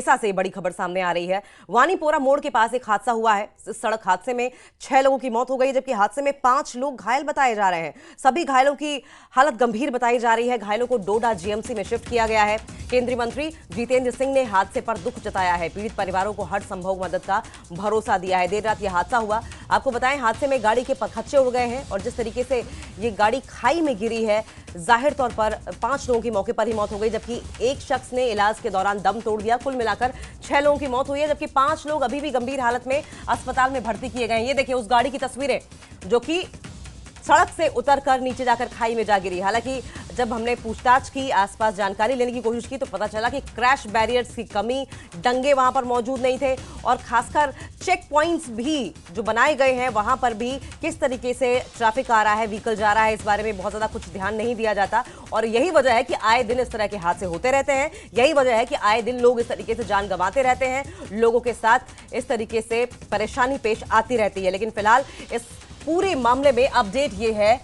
मेसा से बड़ी खबर सामने आ रही है। वानीपोरा मोड़ के पास एक हादसा हुआ है। इस सड़क हादसे में 6 लोगों की मौत हो गई, जबकि हादसे में 5 लोग घायल बताए जा रहे हैं। सभी घायलों की हालत गंभीर बताई जा रही है। घायलों को डोडा जीएमसी में शिफ्ट किया गया है। केंद्रीय मंत्री जितेंद्र सिंह ने हादसे पर दुख जताया है। पीड़ित परिवारों को हर संभव मदद का भरोसा दिया है। देर रात यह हादसा हुआ। आपको बताएं, हादसे में गाड़ी के पखच्चे उड़ गए हैं और जिस तरीके से ये गाड़ी खाई में गिरी है, जाहिर तौर पर 5 लोगों की मौके पर ही मौत हो गई, जबकि एक शख्स ने इलाज के दौरान दम तोड़ दिया। कुल मिलाकर 6 लोगों की मौत हुई है, जबकि 5 लोग अभी भी गंभीर हालत में अस्पताल में भर्ती किए गए हैं। ये देखिए उस गाड़ी की तस्वीरें जो कि सड़क से उतरकर नीचे जाकर खाई में जा गिरी। हालांकि जब हमने पूछताछ की, आसपास जानकारी लेने की कोशिश की, तो पता चला कि क्रैश बैरियर्स की कमी, डंगे वहां पर मौजूद नहीं थे और खासकर चेक पॉइंट्स भी जो बनाए गए हैं वहां पर भी किस तरीके से ट्रैफिक आ रहा है, व्हीकल जा रहा है, इस बारे में बहुत ज्यादा कुछ ध्यान नहीं दिया जाता। और यही वजह है कि आए दिन इस तरह के हादसे होते रहते हैं। यही वजह है कि आए दिन लोग इस तरीके से जान गंवाते रहते हैं, लोगों के साथ इस तरीके से परेशानी पेश आती रहती है। लेकिन फिलहाल इस पूरे मामले में अपडेट ये है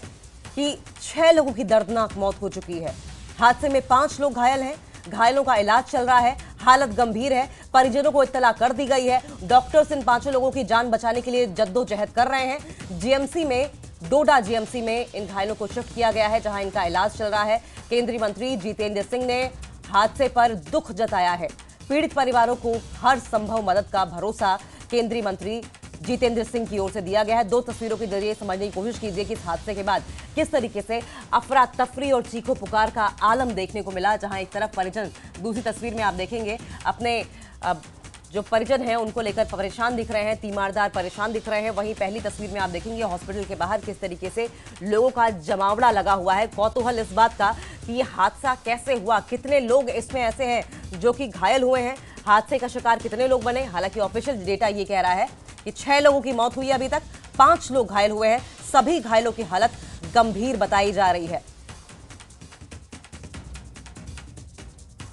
कि 6 लोगों की दर्दनाक मौत हो चुकी है। हादसे में 5 लोग घायल हैं। घायलों का इलाज चल रहा है, हालत गंभीर है। परिजनों को इत्तला कर दी गई है। डॉक्टर्स इन 5 लोगों की जान बचाने के लिए जद्दोजहद कर रहे हैं। जीएमसी में, डोडा जीएमसी में इन घायलों को शिफ्ट किया गया है, जहां इनका इलाज चल रहा है। केंद्रीय मंत्री जितेंद्र सिंह ने हादसे पर दुख जताया है। पीड़ित परिवारों को हर संभव मदद का भरोसा केंद्रीय मंत्री जितेंद्र सिंह की ओर से दिया गया है। 2 तस्वीरों के जरिए समझने की कोशिश कीजिए कि इस हादसे के बाद किस तरीके से अफरा तफरी और चीखों पुकार का आलम देखने को मिला। जहां एक तरफ परिजन, दूसरी तस्वीर में आप देखेंगे अपने जो परिजन हैं उनको लेकर परेशान दिख रहे हैं, तीमारदार परेशान दिख रहे हैं। वहीं पहली तस्वीर में आप देखेंगे हॉस्पिटल के बाहर किस तरीके से लोगों का जमावड़ा लगा हुआ है। कौतूहल इस बात का कि ये हादसा कैसे हुआ, कितने लोग इसमें ऐसे हैं जो कि घायल हुए हैं, हादसे का शिकार कितने लोग बने। हालांकि ऑफिशियल डेटा ये कह रहा है कि 6 लोगों की मौत हुई है अभी तक, 5 लोग घायल हुए हैं। सभी घायलों की हालत गंभीर बताई जा रही है।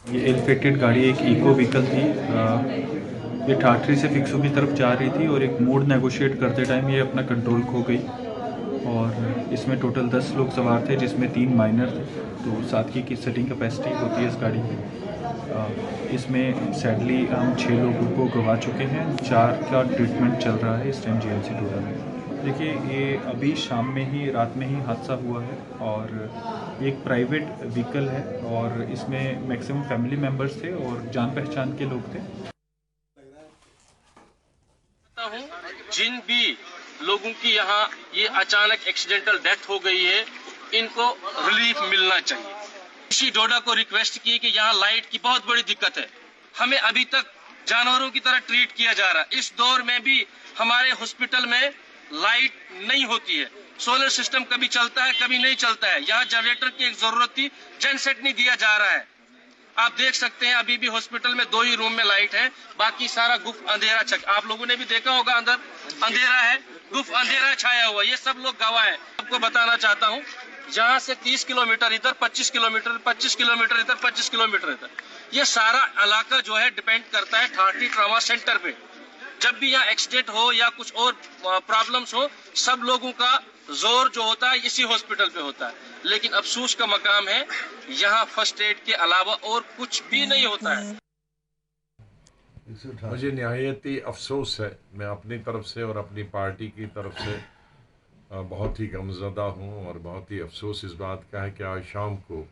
ये इन्फेक्टेड गाड़ी एक इको व्हीकल थी। ये ठाठरी से फिक्सू की तरफ जा रही थी और एक मोड नेगोशिएट करते टाइम ये अपना कंट्रोल खो गई और इसमें टोटल 10 लोग सवार थे, जिसमें 3 माइनर थे। तो 7 की सीटिंग कैपेसिटी होती है इस गाड़ी की। इसमें सैडली हम 6 लोगों को गंवा चुके हैं। 4 का ट्रीटमेंट चल रहा है इस टाइम जीएमसी डोडा में। देखिए, ये अभी शाम में ही, रात में ही हादसा हुआ है और एक प्राइवेट व्हीकल है और इसमें मैक्सिमम फैमिली मेम्बर्स थे और जान पहचान के लोग थे। जिन भी लोगों की यहाँ ये अचानक एक्सीडेंटल डेथ हो गई है, इनको रिलीफ मिलना चाहिए। इसी डोडा को रिक्वेस्ट की कि यहाँ लाइट की बहुत बड़ी दिक्कत है। हमें अभी तक जानवरों की तरह ट्रीट किया जा रहा है। इस दौर में भी हमारे हॉस्पिटल में लाइट नहीं होती है। सोलर सिस्टम कभी चलता है, कभी नहीं चलता है। यहाँ जनरेटर की एक जरूरत थी, जनसेट नहीं दिया जा रहा है। आप देख सकते हैं अभी भी हॉस्पिटल में 2 ही रूम में लाइट है, बाकी सारा गुफ अंधेरा आप लोगों ने भी देखा होगा, अंदर अंधेरा है, गुफ अंधेरा छाया हुआ। ये सब लोग गवाह है। आपको बताना चाहता हूँ, यहाँ से 30 किलोमीटर इधर, 25 किलोमीटर, 25 किलोमीटर इधर, 25 किलोमीटर इधर, ये सारा इलाका जो है डिपेंड करता है ठाठरी ट्रॉमा सेंटर पे। जब भी यहाँ एक्सीडेंट हो या कुछ और प्रॉब्लम्स हो, सब लोगों का जोर जो होता है इसी हॉस्पिटल पे होता है। लेकिन अफसोस का मकाम है, यहाँ फर्स्ट एड के अलावा और कुछ भी नहीं होता है। मुझे निहायत ही अफसोस है। मैं अपनी तरफ से और अपनी पार्टी की तरफ से बहुत ही गमज़दा हूँ और बहुत ही अफसोस इस बात का है कि आज शाम को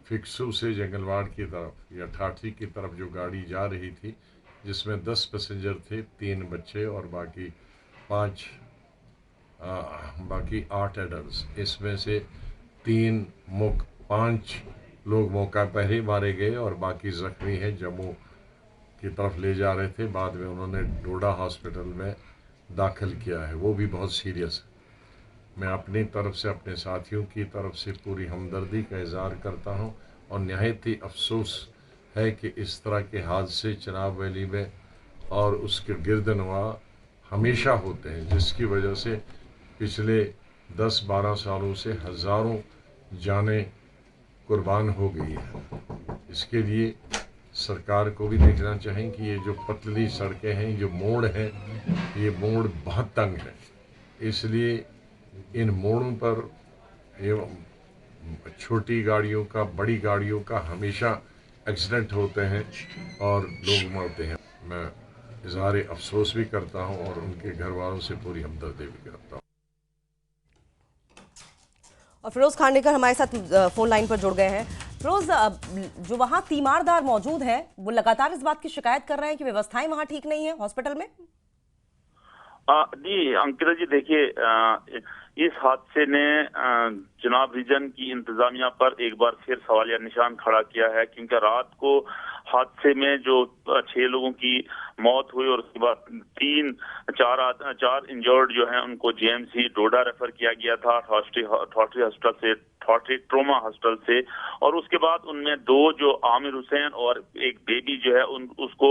फिक्सू से जंगलवाड़ की तरफ या ठाठरी की तरफ जो गाड़ी जा रही थी, जिसमें 10 पैसेंजर थे, 3 बच्चे और बाकी 8 एडल्ट्स, इसमें से 5 लोग मौका पर ही मारे गए और बाकी ज़ख्मी हैं। जम्मू की तरफ ले जा रहे थे, बाद में उन्होंने डोडा हॉस्पिटल में दाखिल किया है, वो भी बहुत सीरियस है। मैं अपनी तरफ से, अपने साथियों की तरफ से पूरी हमदर्दी का इज़हार करता हूं और निहायत ही अफसोस है कि इस तरह के हादसे चिनाब वैली में और उसके गिरदनवा हमेशा होते हैं, जिसकी वजह से पिछले 10-12 सालों से हज़ारों जानें कुर्बान हो गई हैं। इसके लिए सरकार को भी देखना चाहिए कि ये जो पतली सड़कें हैं, जो मोड़ हैं, ये मोड़ बहुत तंग है। इसलिए इन मोड़ों पर छोटी गाड़ियों का, बड़ी गाड़ियों का हमेशा एक्सीडेंट होते हैं और लोग मरते हैं। मैं इज़हार अफसोस भी करता हूँ और उनके घर वालों से पूरी हमदर्दी भी करता हूँ। और फिरोज खांडेकर हमारे साथ फोन लाइन पर जुड़ गए हैं। फिरोज, जो वहां तीमारदार मौजूद हैं वो लगातार इस बात की शिकायत कर रहे हैं कि व्यवस्थाएं वहां ठीक नहीं है हॉस्पिटल में। जी अंकिता जी, देखिए इस हादसे ने जनाब रीजन की इंतजामिया पर एक बार फिर सवालिया निशान खड़ा किया है, क्योंकि रात को हादसे में जो 6 लोगों की मौत हुई और उसके बाद 4 इंजर्ड जो हैं उनको जेएमसी डोडा रेफर किया गया था, थॉटरी हॉस्पिटल से, थॉटरी ट्रोमा हॉस्पिटल से, और उसके बाद उनमें 2 जो आमिर हुसैन और एक बेबी जो है उसको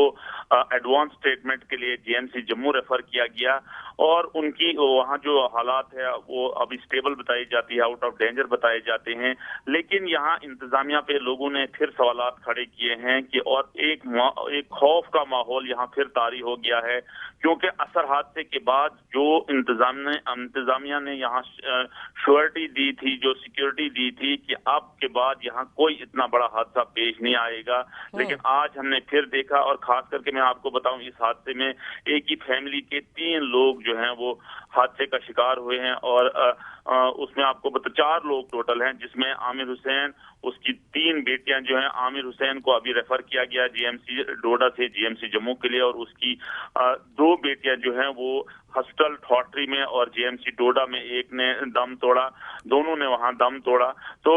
एडवांस ट्रीटमेंट के लिए जेएमसी जम्मू रेफर किया गया और उनकी वहाँ जो हालात है वो अभी स्टेबल बताई जाती है, आउट ऑफ डेंजर बताए जाते हैं। लेकिन यहाँ इंतजामिया पे लोगों ने फिर सवालात खड़े किए हैं कि और एक खौफ का माहौल यहाँ फिर तारी हो गया है, क्योंकि असर हादसे के बाद जो इंतजामिया ने यहाँ श्योरिटी दी थी, जो सिक्योरिटी दी थी कि अब के बाद यहाँ कोई इतना बड़ा हादसा पेश नहीं आएगा, लेकिन आज हमने फिर देखा। और खास करके मैं आपको बताऊं, इस हादसे में एक ही फैमिली के 3 लोग जो हैं वो हादसे का शिकार हुए हैं और उसमें आपको 4 लोग टोटल हैं, जिसमें आमिर हुसैन, उसकी 3 बेटियां जो हैं, आमिर हुसैन को अभी रेफर किया गया जेएमसी डोडा से जेएमसी जम्मू के लिए, और उसकी 2 बेटियां जो हैं वो हॉस्पिटल थॉटरी में और जेएमसी डोडा में एक ने दम तोड़ा, दोनों ने वहां दम तोड़ा। तो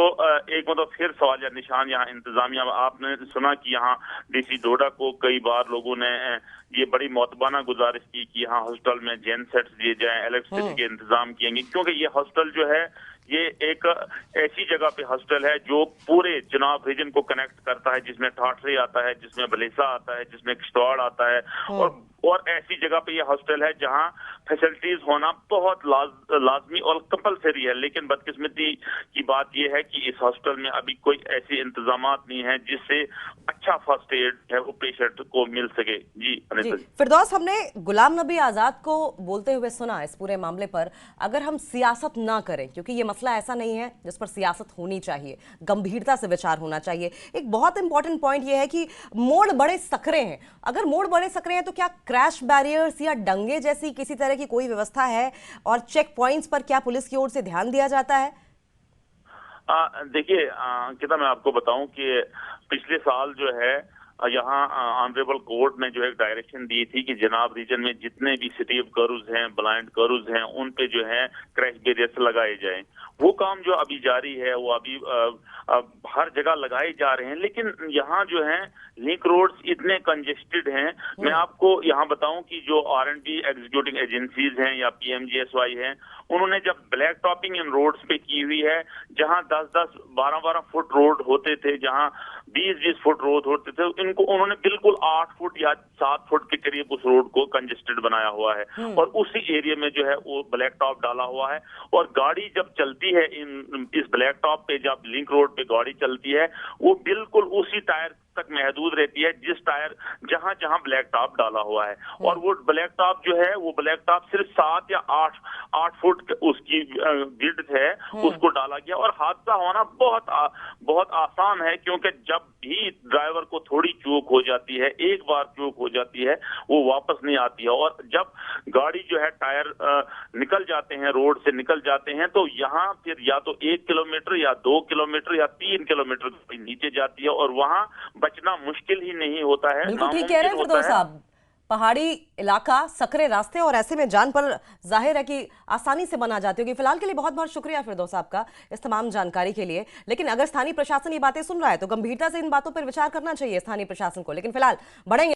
एक मतलब फिर सवालिया निशान यहाँ इंतजामिया। आपने सुना कि यहाँ डीसी डोडा को कई बार लोगों ने ये बड़ी मौतबाना गुजारिश की कि यहाँ हॉस्पिटल में जेन सेट्स दिए जाएं, इलेक्ट्रिसिटी के इंतजाम किएंगे, क्योंकि ये हॉस्पिटल जो है ये एक ऐसी जगह पे हॉस्पिटल है जो पूरे चुनाव रीजन को कनेक्ट करता है, जिसमें ठाठरी आता है, जिसमें बलेसा आता है, जिसमें किश्तवाड़ आता है, और ऐसी जगह पे ये हॉस्पिटल है जहां फैसिलिटीज होना बहुत लाजमी और कंपलसरी है। लेकिन बदकिस्मती की बात यह है कि इस हॉस्पिटल में अभी कोई ऐसे इंतजामात नहीं है जिससे अच्छा फर्स्ट एड है वो पेशेंट को मिल सके। जी फिरदौस, हमने गुलाम नबी आजाद को बोलते हुए सुना इस पूरे मामले पर, अगर हम सियासत ना करें, क्योंकि ये मसला ऐसा नहीं है जिस पर सियासत होनी चाहिए, गंभीरता से विचार होना चाहिए। एक बहुत इंपॉर्टेंट पॉइंट यह है कि मोड़ बड़े सकरे हैं। अगर मोड़ बड़े सकरे हैं तो क्या क्रैश बैरियर्स या डंगे जैसी किसी तरह की कोई व्यवस्था है, और चेक पॉइंट्स पर क्या पुलिस की ओर से ध्यान दिया जाता है? देखिए अंकिता, मैं आपको बताऊं कि पिछले साल जो है यहाँ ऑनरेबल कोर्ट ने जो एक डायरेक्शन दी थी कि जनाब रीजन में जितने भी सिटी ऑफ कर्व्स हैं, ब्लाइंड कर्व्स हैं, उन पे जो है क्रैश बैरियर्स लगाए जाएं। वो काम जो अभी जारी है वो अभी हर जगह लगाए जा रहे हैं, लेकिन यहाँ जो है लिंक रोड्स इतने कंजेस्टेड हैं। मैं आपको यहाँ बताऊं कि जो R&B एग्जीक्यूटिंग एजेंसीज हैं या PMGSY हैं, उन्होंने जब ब्लैक टॉपिंग इन रोड्स पे की हुई है, जहां 10-10, 12-12 फुट रोड होते थे, जहां 20-20 फुट रोड होते थे, इनको उन्होंने बिल्कुल 8 फुट या 7 फुट के करीब उस रोड को कंजेस्टेड बनाया हुआ है, और उसी एरिया में जो है वो ब्लैक टॉप डाला हुआ है। और गाड़ी जब चलती है इस ब्लैक टॉप पे, जब लिंक रोड पे गाड़ी चलती है, वो बिल्कुल उसी टायर तक महदूद रहती है जिस टायर जहां जहां ब्लैक टॉप डाला हुआ है। और वो ब्लैक टॉप जो है वो ब्लैक टॉप सिर्फ 7 या 8 फुट उसकी विड्थ है, उसको डाला गया। और हादसा होना बहुत आसान है, क्योंकि जब भी ड्राइवर को थोड़ी चूक हो जाती है, एक बार चूक हो जाती है, वो वापस नहीं आती है। और जब गाड़ी जो है टायर निकल जाते हैं, रोड से निकल जाते हैं, तो यहाँ फिर या तो 1 किलोमीटर या 2 किलोमीटर या 3 किलोमीटर नीचे जाती है, और वहां बचना मुश्किल ही नहीं होता है। बिल्कुल ठीक कह रहे हैं फिरदौस साहब, पहाड़ी इलाका, सकरे रास्ते, और ऐसे में जान पर जाहिर है कि आसानी से बना जाती होगी। फिलहाल के लिए बहुत बहुत शुक्रिया फिरदौस साहब का इस तमाम जानकारी के लिए। लेकिन अगर स्थानीय प्रशासन ये बातें सुन रहा है तो गंभीरता से इन बातों पर विचार करना चाहिए स्थानीय प्रशासन को। लेकिन फिलहाल बढ़ेंगे।